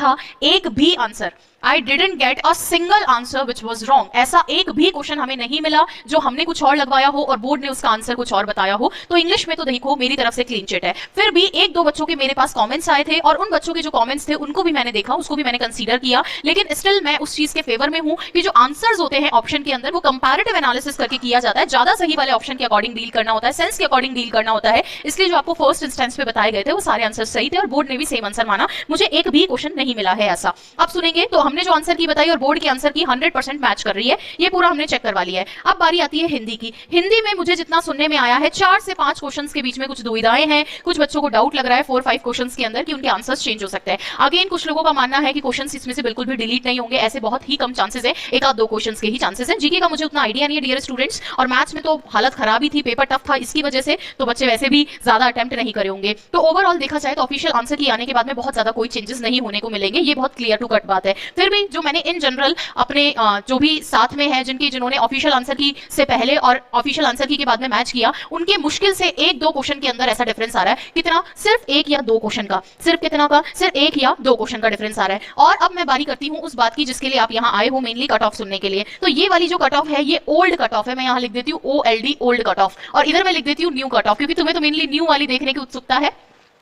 था एक भी answer. I didn't get a single answer which was wrong. ऐसा एक भी क्वेश्चन हमें नहीं मिला जो हमने कुछ और लगवाया हो और बोर्ड ने उसका आंसर कुछ और बताया हो। तो इंग्लिश में तो देखो मेरी तरफ से क्लीन चिट है। फिर भी एक दो बच्चों के मेरे पास कमेंट्स आए थे और उन बच्चों के जो कमेंट्स थे उनको भी मैंने देखा, उसको भी मैंने कंसीडर किया, लेकिन स्टिल मैं उस चीज के फेवर में हूं कि जो आंसर्स होते हैं ऑप्शन के अंदर वो कंपैरेटिव एनालिसिस करके किया जाता है। ज्यादा सही वाले ऑप्शन के अकॉर्डिंग डील करना होता है, सेंस के अकॉर्डिंग डील करना होता है। इसलिए जो आपको फर्स्ट इंस्टेंस पे बताए गए थे वो सारे आंसर सही थे और बोर्ड ने भी सेम आंसर माना। मुझे एक भी क्वेश्चन नहीं मिला है ऐसा। अब सुनेंगे तो हमने जो आंसर की बताई और बोर्ड के आंसर की 100% मैच कर रही है, ये पूरा हमने चेक करवा लिया है। अब बारी आती है हिंदी की। हिंदी में मुझे जितना सुनने में आया है 4 से 5 क्वेश्चंस के बीच में कुछ दुविधाएं हैं। कुछ बच्चों को डाउट लग रहा है 4-5 क्वेश्चंस के अंदर कि उनके आंसर्स चेंज हो सकते हैं। अगेन कुछ लोगों का मानना है कि क्वेश्चंस इसमें से बिल्कुल भी डिलीट नहीं होंगे, ऐसे बहुत ही कम चांसेस है, एक आध दो क्वेश्चंस के ही चांसेस हैं। जीके का मुझे उतना आइडिया नहीं है डियर स्टूडेंट्स, और मैथ्स में तो हालत खराब ही थी, पेपर टफ था, इसकी वजह से तो बच्चे वैसे भी ज्यादा अटेम्प्ट नहीं करे होंगे। तो ओवरऑल देखा जाए तो ऑफिशियल आंसर की आने के बाद में बहुत ज्यादा कोई चेंजेस नहीं होने को मिलेंगे, ये बहुत क्लियर टू कट बात है। फिर भी जो मैंने इन जनरल अपने जो भी साथ में है जिन्होंने ऑफिशियल आंसर की से पहले और ऑफिशियल आंसर की के बाद में मैच किया, उनके मुश्किल से एक दो क्वेश्चन के अंदर ऐसा डिफरेंस आ रहा है। कितना? सिर्फ एक या दो क्वेश्चन का। सिर्फ कितना का? सिर्फ एक या दो क्वेश्चन का डिफरेंस आ रहा है। और अब मैं बारी करती हूं उस बात की जिसके लिए आप यहां आए हो, मेनली कट ऑफ सुनने के लिए। तो ये वाली जो कट ऑफ है ये ओल्ड कट ऑफ है, मैं यहां लिख देती हूं OLD ओल्ड कट ऑफ, और इधर मैं लिख देती हूं न्यू कट ऑफ, क्योंकि तुम्हें तो मेनली न्यू वाली देखने की उत्सुकता है।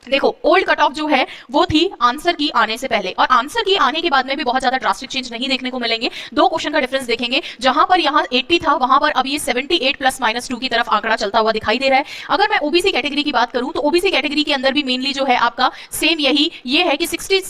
देखो ओल्ड कट ऑफ जो है वो थी आंसर की आने से पहले, और आंसर की आने के बाद में भी बहुत ज्यादा ड्रास्टिक चेंज नहीं देखने को मिलेंगे। दो क्वेश्चन का डिफरेंस देखेंगे, जहां पर यहां 80 था वहां पर अब ये 78 ± 2 की तरफ आंकड़ा चलता हुआ दिखाई दे रहा है। अगर मैं ओबीसी कैटेगरी की बात करूं तो ओबीसी कैटेगरी के अंदर भी मेनली जो है आपका सेम यही ये है कि 76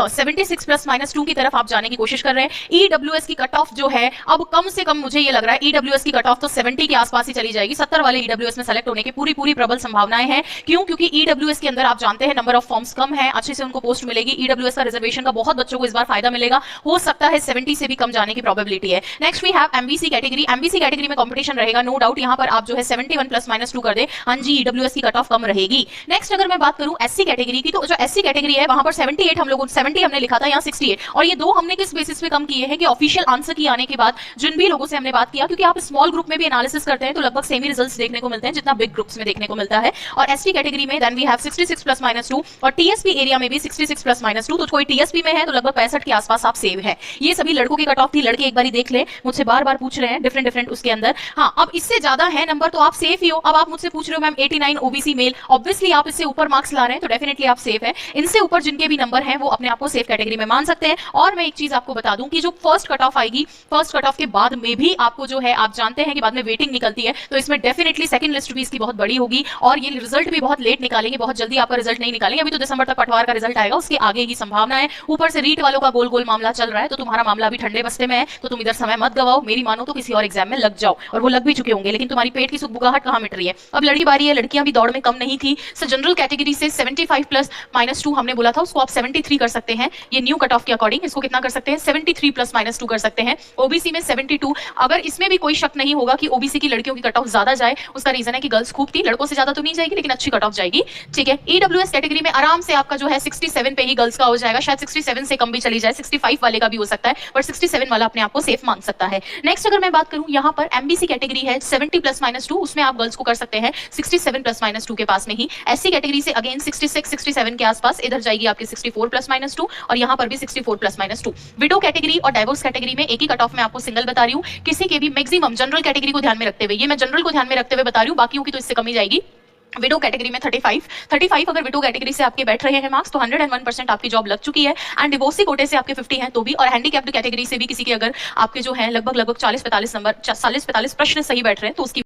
± 2 की तरफ आप जाने की कोशिश कर रहे हैं। ईडब्ल्यूएस की कट ऑफ जो है अब कम से कम मुझे ये लग रहा है ईडब्ल्यूएस की कट ऑफ तो 70 के आसपास ही चली जाएगी। 70 वाले ईडब्ल्यूएस में सेलेक्ट होने की पूरी प्रबल संभावनाएं हैं। क्यों? क्योंकि ईडब्ल्यूएस के अंदर आप जानते हैं नंबर ऑफ फॉर्म्स कम है, अच्छे से उनको पोस्ट मिलेगी। ईडब्ल्यूएस का रिजर्वेशन का बहुत बच्चों को इस बार फायदा मिलेगा, हो सकता है 70 से भी कम जाने की प्रोबेबिलिटी है। Next we have MBC category. MBC category में कंपटीशन रहेगा, नो डाउट। यहां पर आप जो है 71 ± 2 कर दे, हां जी ईडब्ल्यूएस की कट ऑफ कम रहेगी। नेक्स्ट अगर मैं बात करूं एससी कैटेगरी की, तो जो एससी कैटेगरी है वहां पर 78 हम लोगों 70 हमने लिखा था, यहां 68, और ये दो हमने किस बेसिस पे कम किए हैं कि ऑफिशियल आंसर की आने के बाद जिन भी लोगों से हमने बात किया, क्योंकि आप स्मॉल ग्रुप में भी एनालिसिस करते हैं तो लगभग सेम ही रिजल्ट्स देखने को मिलते हैं जितना बिग ग्रुप्स में देखने को मिलता है। और एसटी कैटेगरी में देन वी हैव 66 ± 2, और टीएसपी एरिया में भी 66 ± 2, तो कोई टीएसपी में है तो लगभग 65 के आसपास आप सेव है। ये सभी लड़कों की कट ऑफ थी, लड़के एक बार देख ले, मुझसे बार पूछ रहे हैं डिफरेंट उसके अंदर। हाँ, अब इससे ज्यादा है नंबर तो आप सेफ ही हो। अब आप मुझसे पूछ रहे हो मैम 89 ओबीसी मेल, ऑब्वियसली आप इससे ऊपर मार्क्स ला रहे हैं तो डेफिनेटली आप सेफ है। इनसे ऊपर जिनके भी नंबर हैं वो अपने आप को सेफ कैटेगरी में मान सकते हैं। और मैं एक चीज आपको बता दूं कि जो फर्स्ट कट ऑफ आएगी, फर्स्ट कट ऑफ के बाद में भी आपको जो है आप जानते हैं कि बाद में वेटिंग निकलती है, तो इसमें डेफिनेटली सेकंड लिस्ट भी इसकी बहुत बड़ी होगी और ये रिजल्ट भी बहुत लेट निकालेंगे, बहुत जल्दी आपका रिजल्ट नहीं निकालेंगे। अभी तो दिसंबर तक पटवार का रिजल्ट आएगा, उसके आगे की संभावना है। ऊपर से रीट वालों का गोल मामला चल रहा है, तो तुम्हारा मामला भी ठंडे बस्ते में है, तो तुम इधर समय मत गवाओ। मेरी मानो तो किसी और एग्जाम में लग जाओ, और वो लग भी चुके होंगे, लेकिन तुम्हारी पेट की सुखबुगाहट कहां मिट रही है। अब लड़की बारी है, लड़कियां भी दौड़ में कम नहीं थी। सो जनरल कैटेगरी से 75 ± 2 हमने बोला था, उसको आप 73 कर सकते हैं। ये न्यू कट ऑफ के अकॉर्डिंग इसको कितना कर सकते हैं? 73 ± 2 कर सकते हैं। ओबीसी में 72, अगर इसमें भी कोई शक नहीं होगा कि ओबीसी की लड़कियों की कट ऑफ ज्यादा जाए, उसका रीजन है कि गर्ल्स खूब थी, लड़कों से ज्यादा तो नहीं जाएगी लेकिन अच्छी कट ऑफ जाएगी, ठीक है। ईडब्ल्यूएस कैटेगरी में आराम से आपका जो है 67 पे ही गर्ल्स का हो जाएगा, शायद 67 से कम भी चली जाए, 65 वाले का भी हो सकता है, पर 67 वाला अपने आप को सेफ मान सकता है। नेक्स्ट अगर मैं बात करूं यहाँ पर एमबीसी कैटेगरी है 70 ± 2, उसमें आप गर्ल्स को कर सकते हैं 67 ± 2 के पास में ही। एससी कैटेगरी से अगेन 66 67 के आसपास, इधर जाएगी आपकी 64 ± 2, और यहाँ पर भी 64 ± 2। विडो कैटेगरी और डाइवोर्स कैटेगरी में एक ही कट ऑफ में आपको सिंगल बता रही हूँ, किसी के भी मैक्सिमम जनरल कैटेगरी को ध्यान में रखते हुए, ये मैं जनरल को ध्यान में रखते हुए बता रही हूँ, बाकियों की तो इससे कमी जाएगी। विडो कैटेगरी में 35 अगर विडो कैटेगरी से आपके बैठ रहे हैं मार्क्स तो 101% आपकी जॉब लग चुकी है। एंड डिवोर्सी कोटे से आपके 50 हैं तो भी, और हैंडीकैप्ड कैटेगरी से भी किसी के अगर आपके जो है लगभग 40-45 नंबर 40-45 प्रश्न सही बैठ रहे हैं तो उसकी